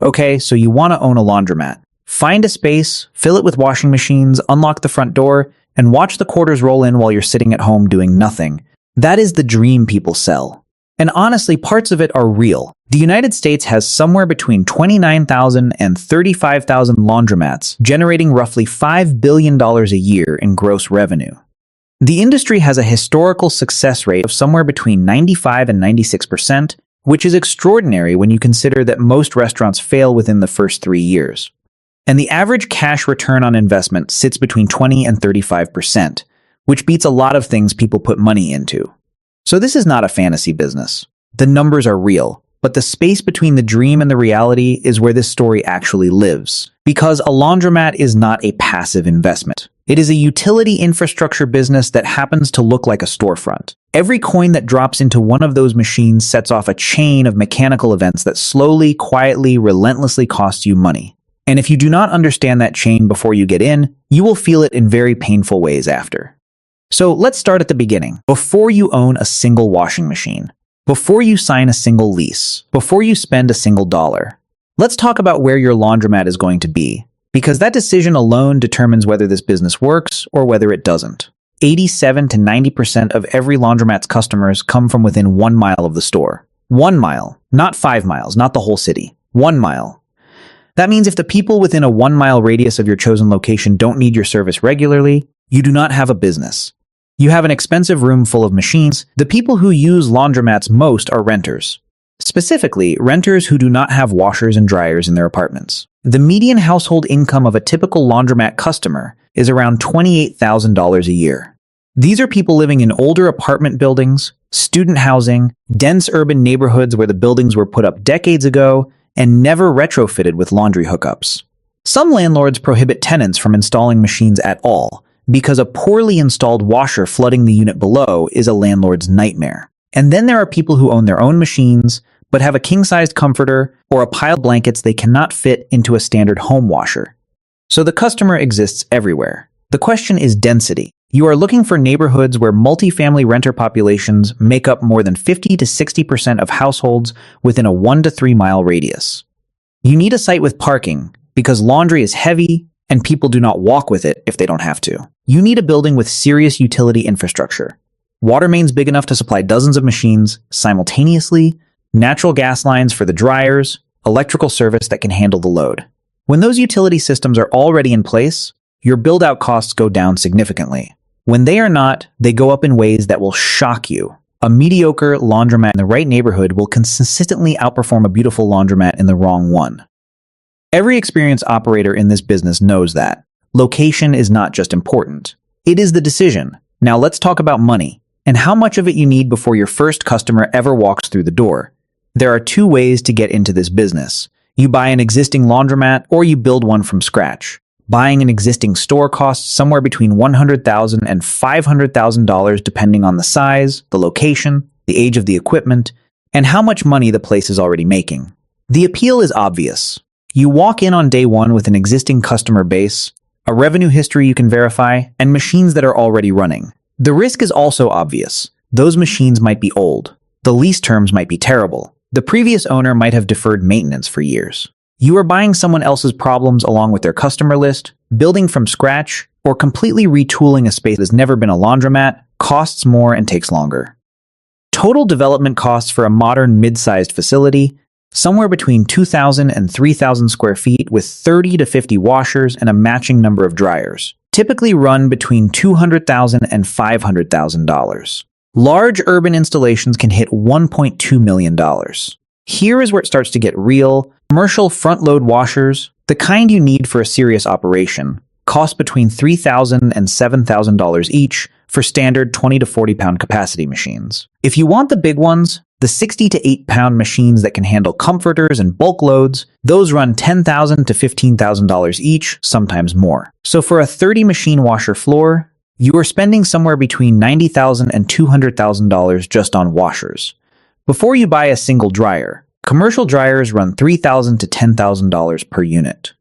Okay, so you want to own a laundromat. Find a space, fill it with washing machines, unlock the front door, and watch the quarters roll in while you're sitting at home doing nothing. That is the dream people sell. And honestly, parts of it are real. The United States has somewhere between 29,000 and 35,000 laundromats, generating roughly $5 billion a year in gross revenue. The industry has a historical success rate of somewhere between 95 and 96%, which is extraordinary when you consider that most restaurants fail within the first 3 years. And the average cash return on investment sits between 20 and 35%, which beats a lot of things people put money into. So this is not a fantasy business. The numbers are real, but the space between the dream and the reality is where this story actually lives. Because a laundromat is not a passive investment. It is a utility infrastructure business that happens to look like a storefront. Every coin that drops into one of those machines sets off a chain of mechanical events that slowly, quietly, relentlessly cost you money. And if you do not understand that chain before you get in, you will feel it in very painful ways after. So let's start at the beginning. Before you own a single washing machine, before you sign a single lease, before you spend a single dollar, let's talk about where your laundromat is going to be, because that decision alone determines whether this business works or whether it doesn't. 87 to 90% of every laundromat's customers come from within 1 mile of the store. 1 mile, not 5 miles, not the whole city. 1 mile. That means if the people within a 1 mile radius of your chosen location don't need your service regularly, you do not have a business. You have an expensive room full of machines. The people who use laundromats most are renters. Specifically, renters who do not have washers and dryers in their apartments. The median household income of a typical laundromat customer is around $28,000 a year. These are people living in older apartment buildings, student housing, dense urban neighborhoods where the buildings were put up decades ago and never retrofitted with laundry hookups. Some landlords prohibit tenants from installing machines at all, because a poorly installed washer flooding the unit below is a landlord's nightmare. And then there are people who own their own machines, but have a king-sized comforter or a pile of blankets they cannot fit into a standard home washer. So the customer exists everywhere. The question is density. You are looking for neighborhoods where multifamily renter populations make up more than 50 to 60% of households within a 1 to 3 mile radius. You need a site with parking, because laundry is heavy, and people do not walk with it if they don't have to. You need a building with serious utility infrastructure. Water mains big enough to supply dozens of machines simultaneously, natural gas lines for the dryers, electrical service that can handle the load. When those utility systems are already in place, your build-out costs go down significantly. When they are not, they go up in ways that will shock you. A mediocre laundromat in the right neighborhood will consistently outperform a beautiful laundromat in the wrong one. Every experienced operator in this business knows that. Location is not just important. It is the decision. Now let's talk about money, and how much of it you need before your first customer ever walks through the door. There are 2 ways to get into this business. You buy an existing laundromat, or you build one from scratch. Buying an existing store costs somewhere between $100,000 and $500,000 depending on the size, the location, the age of the equipment, and how much money the place is already making. The appeal is obvious. You walk in on day 1 with an existing customer base, a revenue history you can verify, and machines that are already running. The risk is also obvious. Those machines might be old. The lease terms might be terrible. The previous owner might have deferred maintenance for years. You are buying someone else's problems along with their customer list. Building from scratch, or completely retooling a space that has never been a laundromat, costs more and takes longer. Total development costs for a modern mid-sized facility, somewhere between 2,000 and 3,000 square feet with 30 to 50 washers and a matching number of dryers, typically run between $200,000 and $500,000. Large urban installations can hit $1.2 million. Here is where it starts to get real. Commercial front-load washers, the kind you need for a serious operation, cost between $3,000 and $7,000 each for standard 20 to 40 pound capacity machines. If you want the big ones, the 60 to 8 pound machines that can handle comforters and bulk loads, those run $10,000 to $15,000 each, sometimes more. So for a 30 machine washer floor, you are spending somewhere between $90,000 and $200,000 just on washers. Before you buy a single dryer, commercial dryers run $3,000 to $10,000 per unit.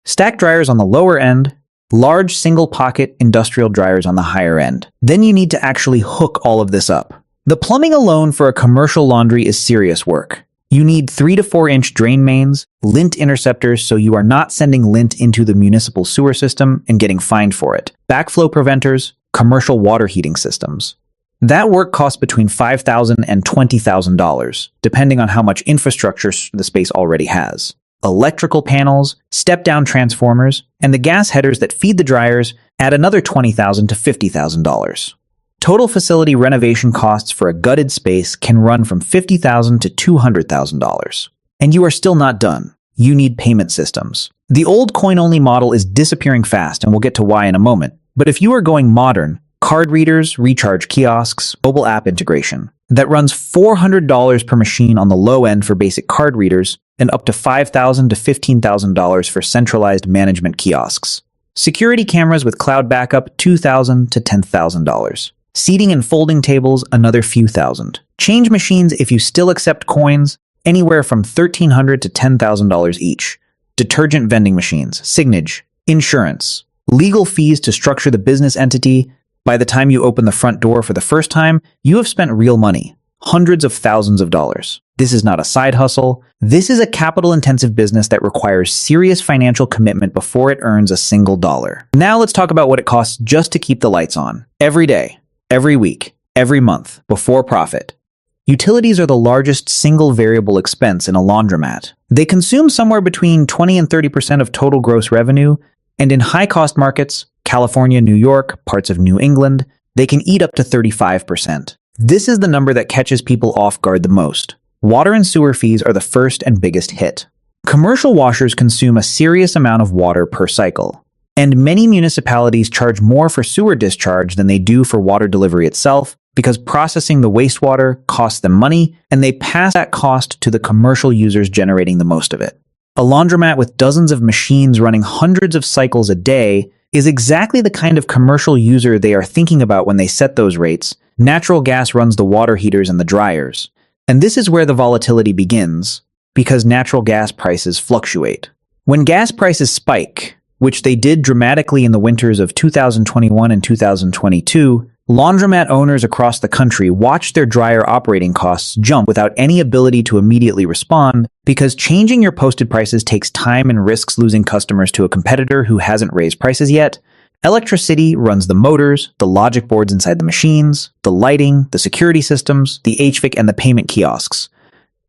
Stack dryers on the lower end, large single-pocket industrial dryers on the higher end. Then you need to actually hook all of this up. The plumbing alone for a commercial laundry is serious work. You need 3 to 4 inch drain mains, lint interceptors so you are not sending lint into the municipal sewer system and getting fined for it, backflow preventers, commercial water heating systems. That work costs between $5,000 and $20,000, depending on how much infrastructure the space already has. Electrical panels, step-down transformers, and the gas headers that feed the dryers add another $20,000 to $50,000. Total facility renovation costs for a gutted space can run from $50,000 to $200,000. And you are still not done. You need payment systems. The old coin-only model is disappearing fast, and we'll get to why in a moment. But if you are going modern, card readers, recharge kiosks, mobile app integration, that runs $400 per machine on the low end for basic card readers and up to $5,000 to $15,000 for centralized management kiosks. Security cameras with cloud backup, $2,000 to $10,000. Seating and folding tables, another few thousand. Change machines, if you still accept coins, anywhere from $1,300 to $10,000 each. Detergent vending machines, signage, insurance, legal fees to structure the business entity. By the time you open the front door for the first time, you have spent real money, hundreds of thousands of dollars. This is not a side hustle. This is a capital-intensive business that requires serious financial commitment before it earns a single dollar. Now let's talk about what it costs just to keep the lights on. Every day, every week, every month, before profit. Utilities are the largest single variable expense in a laundromat. They consume somewhere between 20 and 30% of total gross revenue, and in high-cost markets, California, New York, parts of New England, they can eat up to 35%. This is the number that catches people off guard the most. Water and sewer fees are the first and biggest hit. Commercial washers consume a serious amount of water per cycle, and many municipalities charge more for sewer discharge than they do for water delivery itself because processing the wastewater costs them money, and they pass that cost to the commercial users generating the most of it. A laundromat with dozens of machines running hundreds of cycles a day is exactly the kind of commercial user they are thinking about when they set those rates. Natural gas runs the water heaters and the dryers. And this is where the volatility begins, because natural gas prices fluctuate. When gas prices spike, which they did dramatically in the winters of 2021 and 2022, laundromat owners across the country watched their dryer operating costs jump without any ability to immediately respond, because changing your posted prices takes time and risks losing customers to a competitor who hasn't raised prices yet. Electricity runs the motors, the logic boards inside the machines, the lighting, the security systems, the HVAC, and the payment kiosks.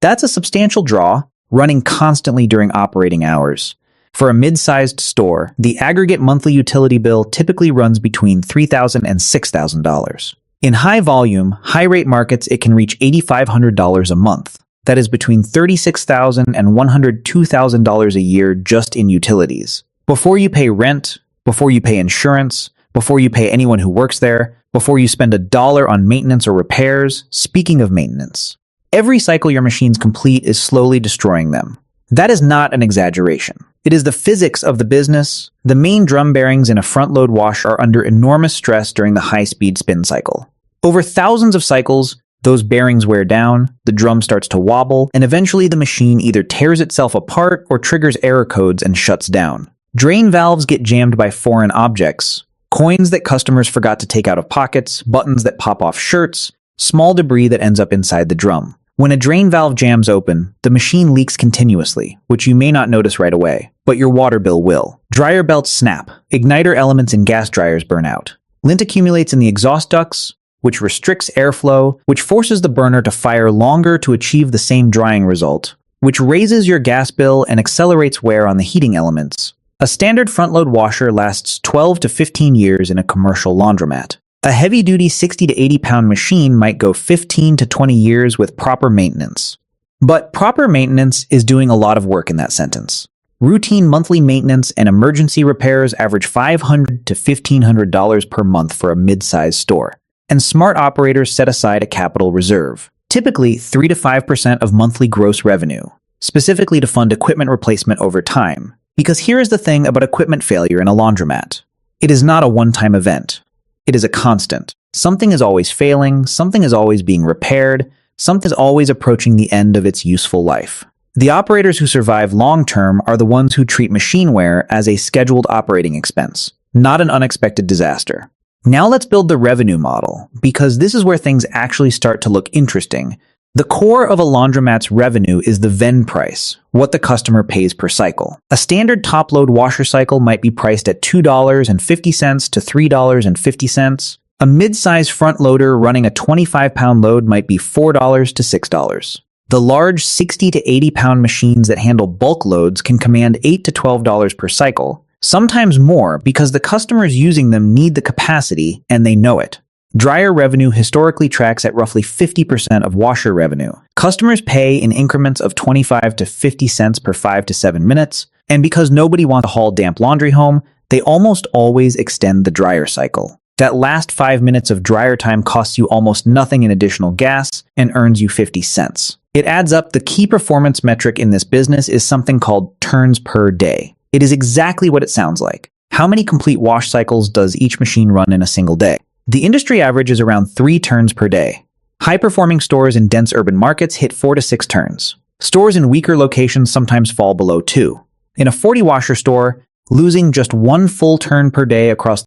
That's a substantial draw, running constantly during operating hours. For a mid-sized store, the aggregate monthly utility bill typically runs between $3,000 and $6,000. In high-volume, high-rate markets, it can reach $8,500 a month. That is between $36,000 and $102,000 a year just in utilities. Before you pay rent, before you pay insurance, before you pay anyone who works there, before you spend $1 on maintenance or repairs. Speaking of maintenance, every cycle your machines complete is slowly destroying them. That is not an exaggeration. It is the physics of the business. The main drum bearings in a front-load wash are under enormous stress during the high-speed spin cycle. Over thousands of cycles, those bearings wear down, the drum starts to wobble, and eventually the machine either tears itself apart or triggers error codes and shuts down. Drain valves get jammed by foreign objects, coins that customers forgot to take out of pockets, buttons that pop off shirts, small debris that ends up inside the drum. When a drain valve jams open, the machine leaks continuously, which you may not notice right away, but your water bill will. Dryer belts snap, igniter elements in gas dryers burn out. Lint accumulates in the exhaust ducts, which restricts airflow, which forces the burner to fire longer to achieve the same drying result, which raises your gas bill and accelerates wear on the heating elements. A standard front-load washer lasts 12 to 15 years in a commercial laundromat. A heavy-duty 60 to 80-pound machine might go 15 to 20 years with proper maintenance. But proper maintenance is doing a lot of work in that sentence. Routine monthly maintenance and emergency repairs average $500 to $1,500 per month for a mid-sized store. And smart operators set aside a capital reserve, typically 3 to 5% of monthly gross revenue, specifically to fund equipment replacement over time. Because here is the thing about equipment failure in a laundromat. It is not a one-time event. It is a constant. Something is always failing, something is always being repaired, something is always approaching the end of its useful life. The operators who survive long-term are the ones who treat machine wear as a scheduled operating expense, not an unexpected disaster. Now let's build the revenue model, because this is where things actually start to look interesting. The core of a laundromat's revenue is the vend price, what the customer pays per cycle. A standard top-load washer cycle might be priced at $2.50 to $3.50. A mid-size front loader running a 25-pound load might be $4 to $6. The large 60 to 80-pound machines that handle bulk loads can command $8 to $12 per cycle, sometimes more because the customers using them need the capacity and they know it. Dryer revenue historically tracks at roughly 50% of washer revenue. Customers pay in increments of 25 to 50 cents per 5 to 7 minutes, and because nobody wants to haul damp laundry home, they almost always extend the dryer cycle. That last 5 minutes of dryer time costs you almost nothing in additional gas and earns you 50 cents. It adds up. The key performance metric in this business is something called turns per day. It is exactly what it sounds like. How many complete wash cycles does each machine run in a single day? The industry average is around 3 turns per day. High-performing stores in dense urban markets hit 4 to 6 turns. Stores in weaker locations sometimes fall below 2. In a 40-washer store, losing just 1 full turn per day across